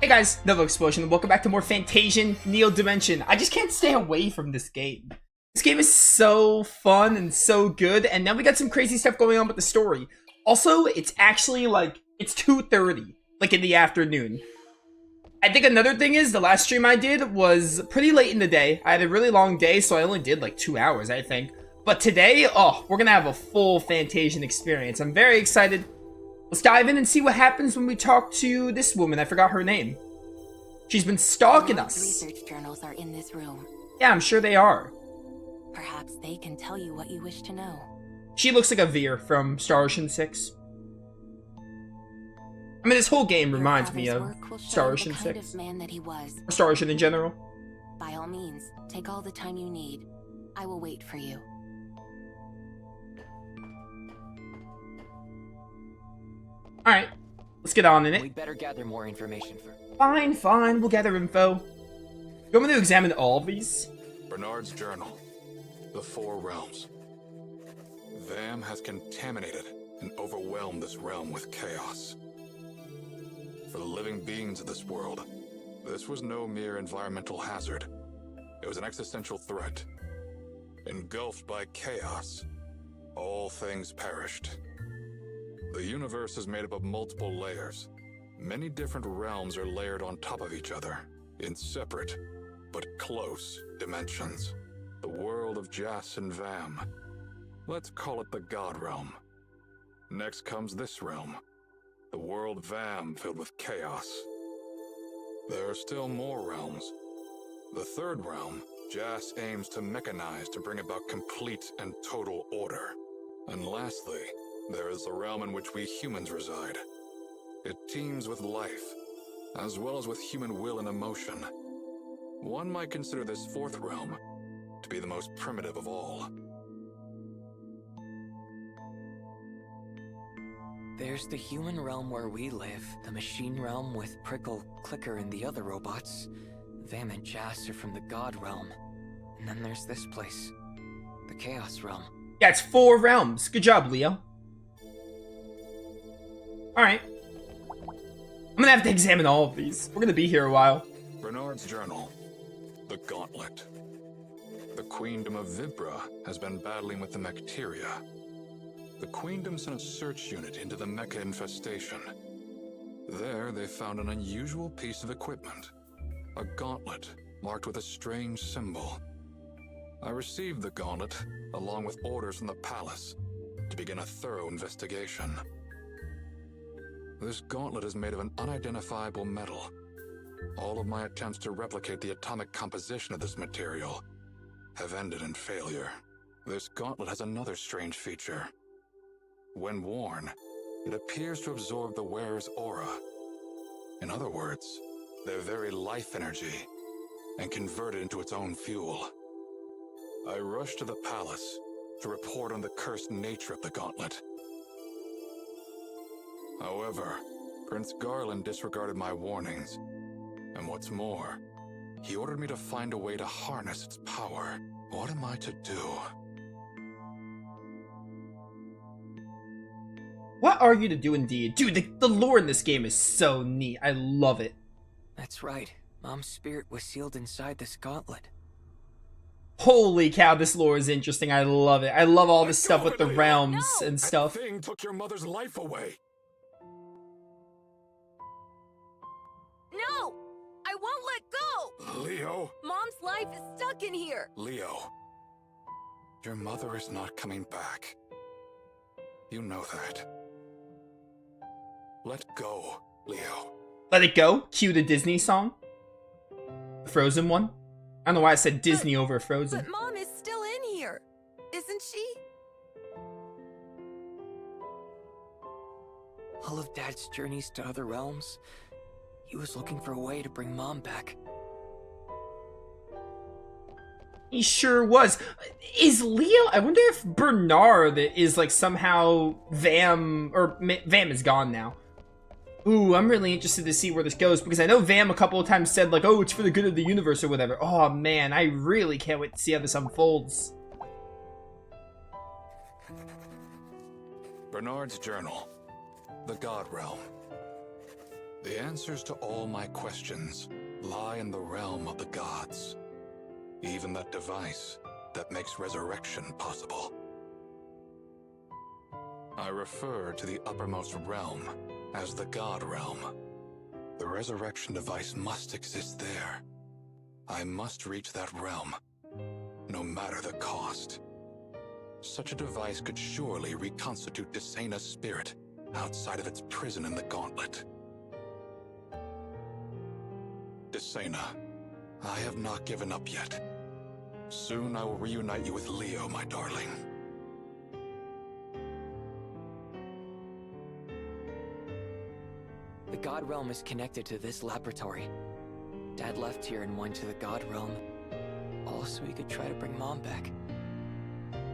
Hey guys, Novaexplosion, and welcome back to more Fantasian Neo Dimension. I just can't stay away from this game. This game is so fun and so good, and now we got some crazy stuff going on with the story. Also, it's actually it's 2:30, like in the afternoon. I think another thing is, the last stream I did was pretty late in the day. I had a really long day, so I only did like 2 hours, I think. But today, we're gonna have a full Fantasian experience. I'm very excited. Let's dive in and see what happens when we talk to this woman. I forgot her name. She's been stalking us. Research journals are in this room. Yeah, I'm sure they are. Perhaps they can tell you what you wish to know. She looks like a Veer from Star Ocean 6. I mean, this whole game reminds me of Star Ocean 6. Man that he was. Or Star Ocean in general. By all means, take all the time you need. I will wait for you. Alright, let's get on in it. We'd better gather more information first. Fine, we'll gather info. You want me to examine all of these? Bernard's journal. The Four Realms. Vam has contaminated and overwhelmed this realm with chaos. For the living beings of this world, this was no mere environmental hazard. It was an existential threat. Engulfed by chaos, all things perished. The universe is made up of multiple layers. Many different realms are layered on top of each other, in separate, but close dimensions. The world of Jas and Vam. Let's call it the God Realm. Next comes this realm, the world Vam filled with chaos. There are still more realms. The third realm, Jas aims to mechanize to bring about complete and total order. And lastly, there is the realm in which we humans reside. It teems with life, as well as with human will and emotion. One might consider this fourth realm to be the most primitive of all. There's the human realm where we live, the machine realm with Prickle, Clicker, and the other robots. Vam and Jas are from the God realm. And then there's this place, the Chaos realm. Yeah, it's 4 realms. Good job, Leo. Alright. I'm gonna have to examine all of these. We're gonna be here a while. Bernard's journal. The gauntlet. The Queendom of Vibra has been battling with the Mechteria. The Queendom sent a search unit into the mecha infestation. There, they found an unusual piece of equipment. A gauntlet marked with a strange symbol. I received the gauntlet, along with orders from the palace, to begin a thorough investigation. This gauntlet is made of an unidentifiable metal. All of my attempts to replicate the atomic composition of this material have ended in failure. This gauntlet has another strange feature. When worn, it appears to absorb the wearer's aura. In other words, their very life energy, and convert it into its own fuel. I rushed to the palace to report on the cursed nature of the gauntlet. However, Prince Garland disregarded my warnings, and what's more, he ordered me to find a way to harness its power. What am I to do? What are you to do indeed? Dude, the lore in this game is so neat. I love it. That's right. Mom's spirit was sealed inside this gauntlet. Holy cow, this lore is interesting. I love it. I love all this stuff with the realms and stuff. That thing took your mother's life away. No! I won't let go! Leo. Mom's life is stuck in here! Leo. Your mother is not coming back. You know that. Let go, Leo. Let it go? Cue the Disney song? The Frozen one? I don't know why I said Disney over Frozen. But Mom is still in here, isn't she? All of Dad's journeys to other realms, he was looking for a way to bring Mom back. He sure was. Is Leo... I wonder if Bernard is like somehow Vam... Or Vam is gone now. Ooh, I'm really interested to see where this goes, because I know Vam a couple of times said, like, oh, it's for the good of the universe or whatever. Oh, man, I really can't wait to see how this unfolds. Bernard's journal. The God Realm. The answers to all my questions lie in the realm of the gods. Even that device that makes resurrection possible. I refer to the uppermost realm as the God Realm. The resurrection device must exist there. I must reach that realm, no matter the cost. Such a device could surely reconstitute Desena's spirit outside of its prison in the gauntlet. Desena, I have not given up yet. Soon I will reunite you with Leo, my darling. The God Realm is connected to this laboratory. Dad left here and went to the God Realm. All so he could try to bring Mom back.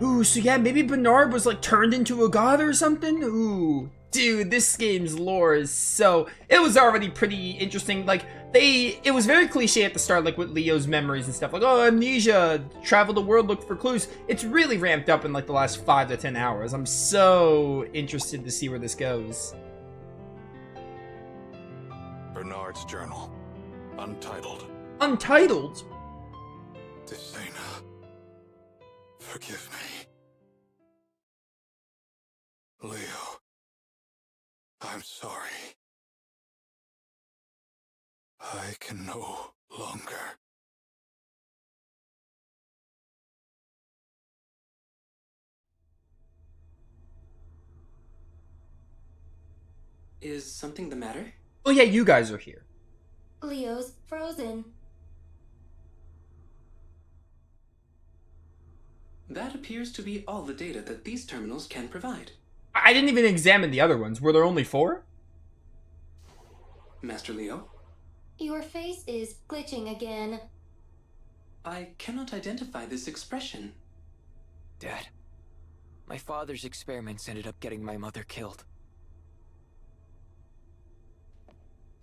Ooh, so yeah, maybe Bernard was like turned into a god or something? Ooh. Dude, this game's lore is so... It was already pretty interesting. Like, it was very cliche at the start, like with Leo's memories and stuff. Like, oh, amnesia, travel the world, look for clues. It's really ramped up in like the last 5 to 10 hours. I'm so interested to see where this goes. Bernard's journal. Untitled. Untitled? Desena, forgive me. Leo, I'm sorry. I can no longer. Is something the matter? Oh yeah, you guys are here. Leo's frozen. That appears to be all the data that these terminals can provide. I didn't even examine the other ones. Were there only 4? Master Leo, Your face is glitching again. I cannot identify this expression. Dad, my father's experiments ended up getting my mother killed.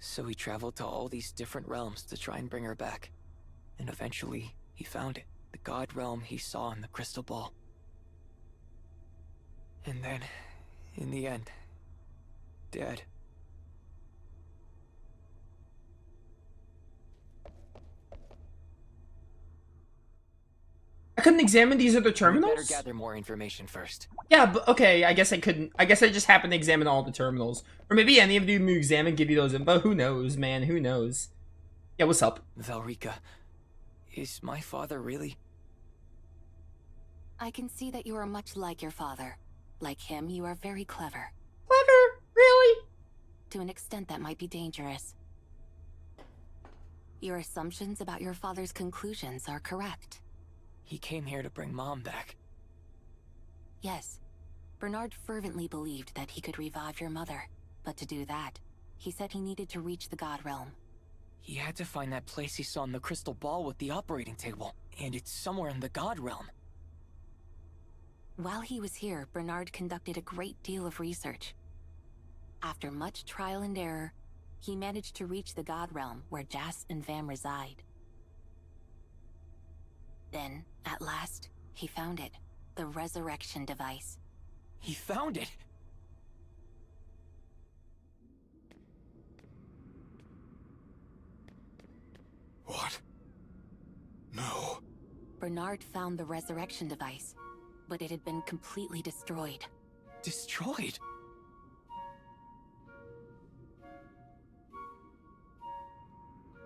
So he traveled to all these different realms to try and bring her back. And eventually, he found it. The God Realm he saw in the crystal ball. And then, in the end, Dad. I couldn't examine these other terminals? We better gather more information first. Yeah, but okay, I guess I couldn't. I guess I just happened to examine all the terminals. Or maybe any of you who examine give you those info. Who knows, man? Who knows? Yeah, what's up? Valrika, is my father really? I can see that you are much like your father. Like him, you are very clever. Clever? Really? To an extent that might be dangerous. Your assumptions about your father's conclusions are correct. He came here to bring Mom back. Yes, Bernard fervently believed that he could revive your mother. But to do that, he said he needed to reach the God Realm. He had to find that place he saw in the crystal ball with the operating table. And it's somewhere in the God Realm. While he was here, Bernard conducted a great deal of research. After much trial and error, he managed to reach the God Realm where Jas and Vam reside. Then, at last, he found it. The resurrection device. He found it! What? No. Bernard found the resurrection device, but it had been completely destroyed. Destroyed?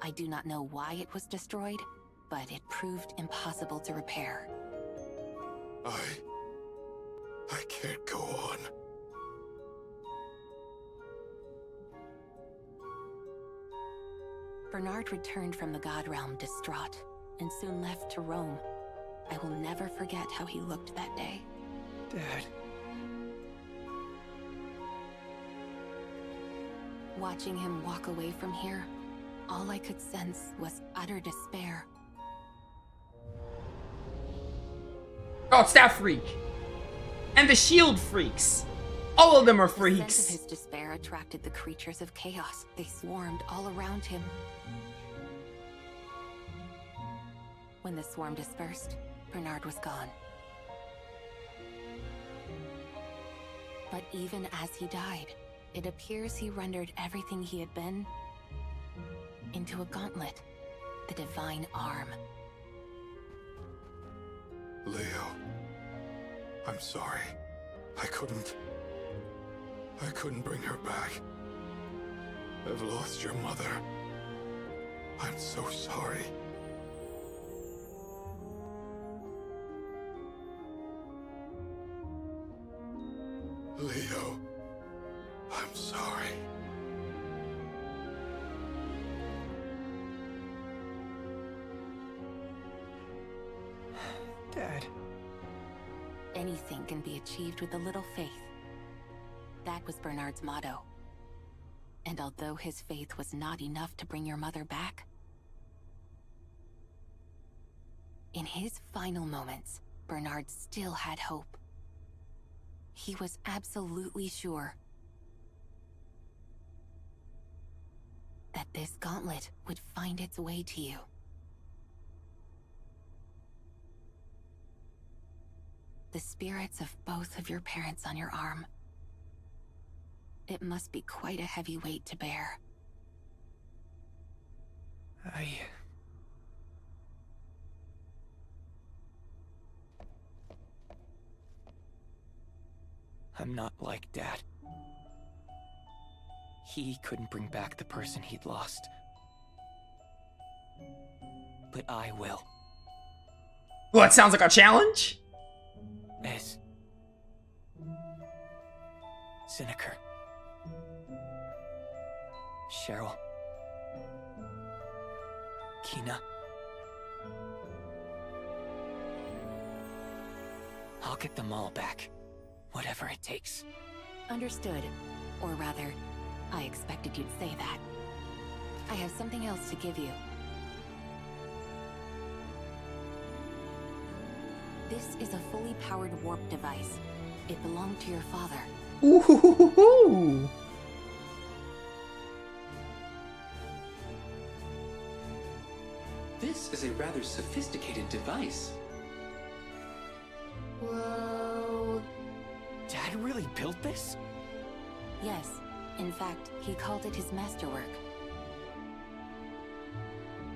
I do not know why it was destroyed, but it proved impossible to repair. I can't go on. Bernard returned from the God Realm distraught, and soon left to roam. I will never forget how he looked that day. Dad. Watching him walk away from here, all I could sense was utter despair. Oh, it's that freak. And the shield freaks. All of them are The sense freaks. of his despair attracted the creatures of chaos. They swarmed all around him. When the swarm dispersed, Bernard was gone. But even as he died, it appears he rendered everything he had been into a gauntlet, the divine arm. Leo, I'm sorry. I couldn't bring her back. I've lost your mother. I'm so sorry. Leo, I'm sorry. Dad. Anything can be achieved with a little faith. That was Bernard's motto. And although his faith was not enough to bring your mother back, in his final moments, Bernard still had hope. He was absolutely sure that this gauntlet would find its way to you. The spirits of both of your parents on your arm. It must be quite a heavy weight to bear. I'm not like Dad. He couldn't bring back the person he'd lost. But I will. Well, that sounds like a challenge. As Siniker, Cheryl, Kina, I'll get them all back, whatever it takes. Understood. Or rather, I expected you'd say that. I have something else to give you. This is a fully powered warp device. It belonged to your father. Ooh. This is a rather sophisticated device. Whoa. Dad really built this? Yes. In fact, he called it his masterwork.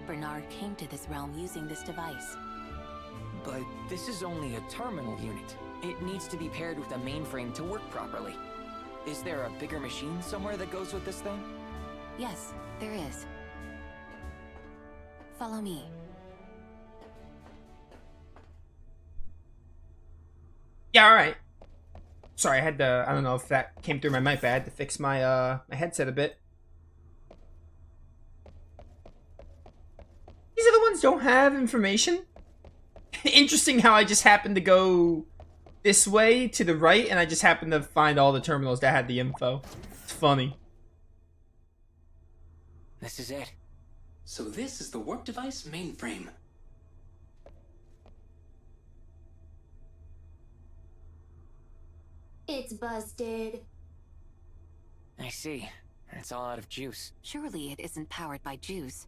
Bernard came to this realm using this device. But this is only a terminal unit. It needs to be paired with a mainframe to work properly. Is there a bigger machine somewhere that goes with this thing? Yes, there is. Follow me. Yeah, alright. Sorry, I had to, I don't know if that came through my mic, but I had to fix my, my headset a bit. These other ones don't have information. Interesting how I just happened to go this way to the right, and I just happened to find all the terminals that had the info. It's funny. This is it. So this is the warp device mainframe. It's busted. I see. It's all out of juice. Surely it isn't powered by juice.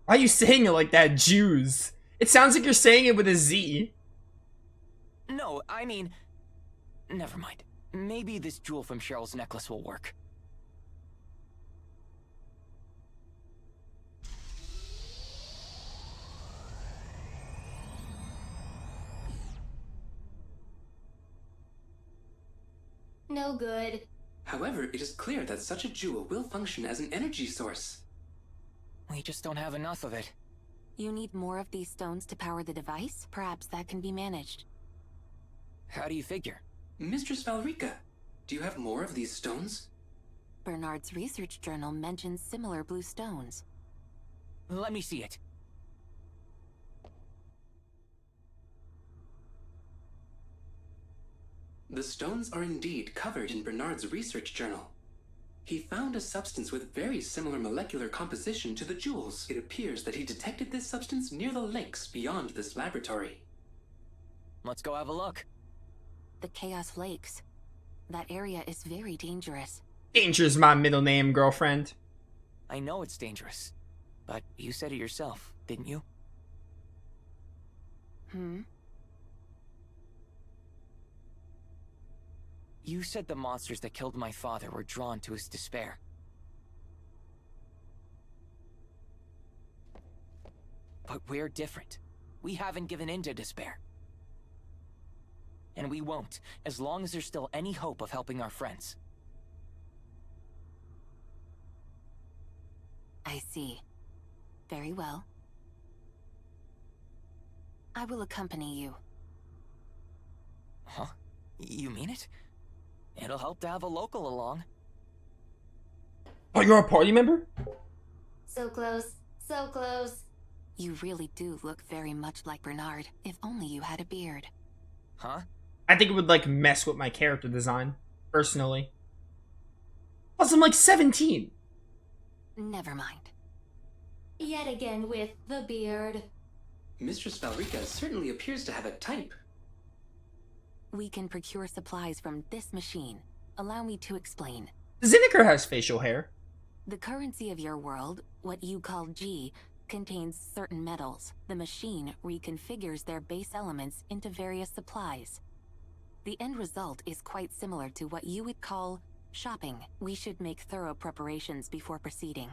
Why are you saying it like that, Jews? It sounds like you're saying it with a Z. No, I mean... Never mind. Maybe this jewel from Cheryl's necklace will work. No good. However, it is clear that such a jewel will function as an energy source. We just don't have enough of it. You need more of these stones to power the device? Perhaps that can be managed. How do you figure? Mistress Valrika, do you have more of these stones? Bernard's research journal mentions similar blue stones. Let me see it. The stones are indeed covered in Bernard's research journal. He found a substance with very similar molecular composition to the jewels. It appears that he detected this substance near the lakes beyond this laboratory. Let's go have a look. The Chaos Lakes. That area is very dangerous. Danger's my middle name, girlfriend. I know it's dangerous, but you said it yourself, didn't you? You said the monsters that killed my father were drawn to his despair. But we're different. We haven't given in to despair. And we won't, as long as there's still any hope of helping our friends. I see. Very well. I will accompany you. Huh? You mean it? It'll help to have a local along. Oh, you're a party member? So close. So close. You really do look very much like Bernard, if only you had a beard. Huh? I think it would, like, mess with my character design, personally. Plus, I'm, like, 17. Never mind. Yet again with the beard. Mistress Valrika certainly appears to have a type. We can procure supplies from this machine. Allow me to explain. Zinniker has facial hair. The currency of your world, what you call G, contains certain metals. The machine reconfigures their base elements into various supplies. The end result is quite similar to what you would call shopping. We should make thorough preparations before proceeding.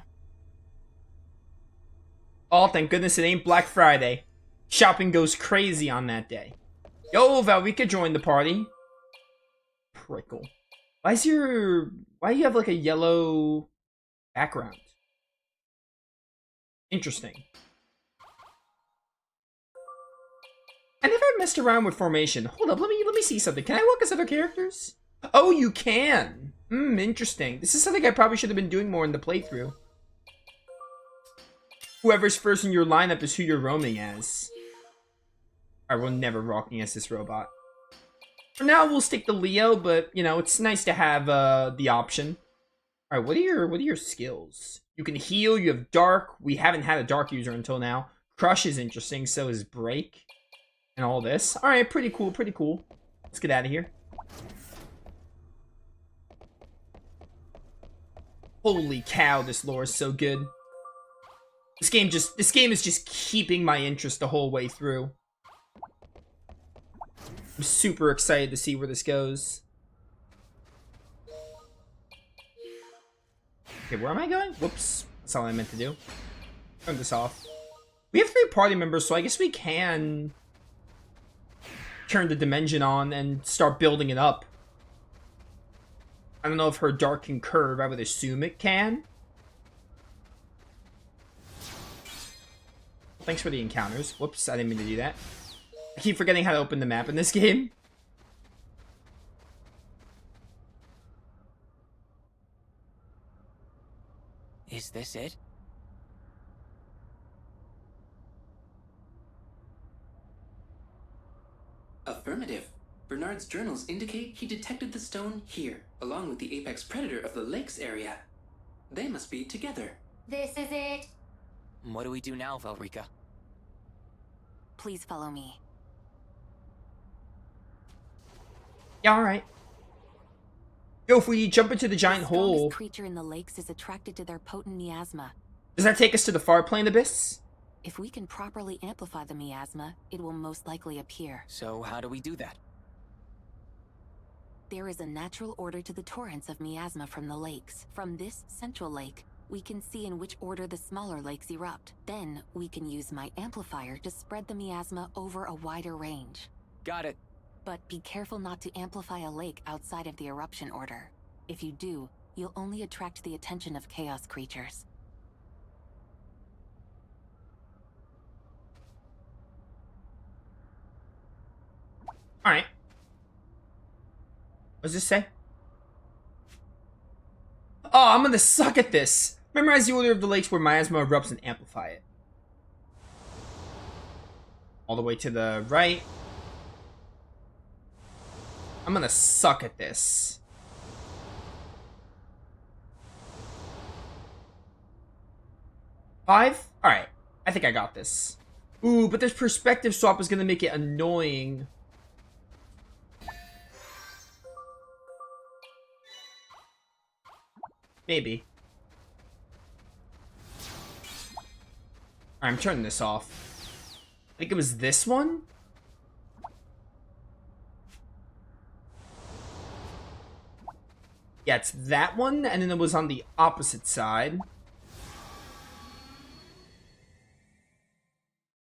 Oh, thank goodness it ain't Black Friday. Shopping goes crazy on that day. Yo, Valrika joined the party. Prickle. Why do you have like a yellow background? Interesting. I never messed around with formation. Hold up, let me see something. Can I walk as other characters? Oh, you can. Interesting. This is something I probably should have been doing more in the playthrough. Whoever's first in your lineup is who you're roaming as. Alright, we're never rocking as this robot. For now, we'll stick to Leo, but, you know, it's nice to have the option. Alright, what are your skills? You can heal, you have Dark. We haven't had a Dark user until now. Crush is interesting, so is Break. And all this. Alright, pretty cool, pretty cool. Let's get out of here. Holy cow, this lore is so good. This game is just keeping my interest the whole way through. I'm super excited to see where this goes. Okay, where am I going? Whoops. That's all I meant to do. Turn this off. We have 3 party members, so I guess we can turn the dimension on and start building it up. I don't know if her Dark can curve. I would assume it can. Thanks for the encounters. Whoops, I didn't mean to do that. I keep forgetting how to open the map in this game. Is this it? Affirmative. Bernard's journals indicate he detected the stone here, along with the apex predator of the lakes area. They must be together. This is it. What do we do now, Valrika? Please follow me. Yeah, alright. Yo, if we jump into the giant The hole, strongest creature in the lakes is attracted to their potent miasma. does that take us to the far plane abyss? If we can properly amplify the miasma, it will most likely appear. So how do we do that? There is a natural order to the torrents of miasma from the lakes. From this central lake, we can see in which order the smaller lakes erupt. Then, we can use my amplifier to spread the miasma over a wider range. Got it. But be careful not to amplify a lake outside of the eruption order. If you do, you'll only attract the attention of chaos creatures. Alright. What does this say? Oh, I'm gonna suck at this. Memorize the order of the lakes where miasma erupts and amplify it. All the way to the right. I'm gonna suck at this. Five? Alright. I think I got this. Ooh, but this perspective swap is gonna make it annoying. Maybe. Alright, I'm turning this off. I think it was this one? Yeah, it's that one, and then it was on the opposite side.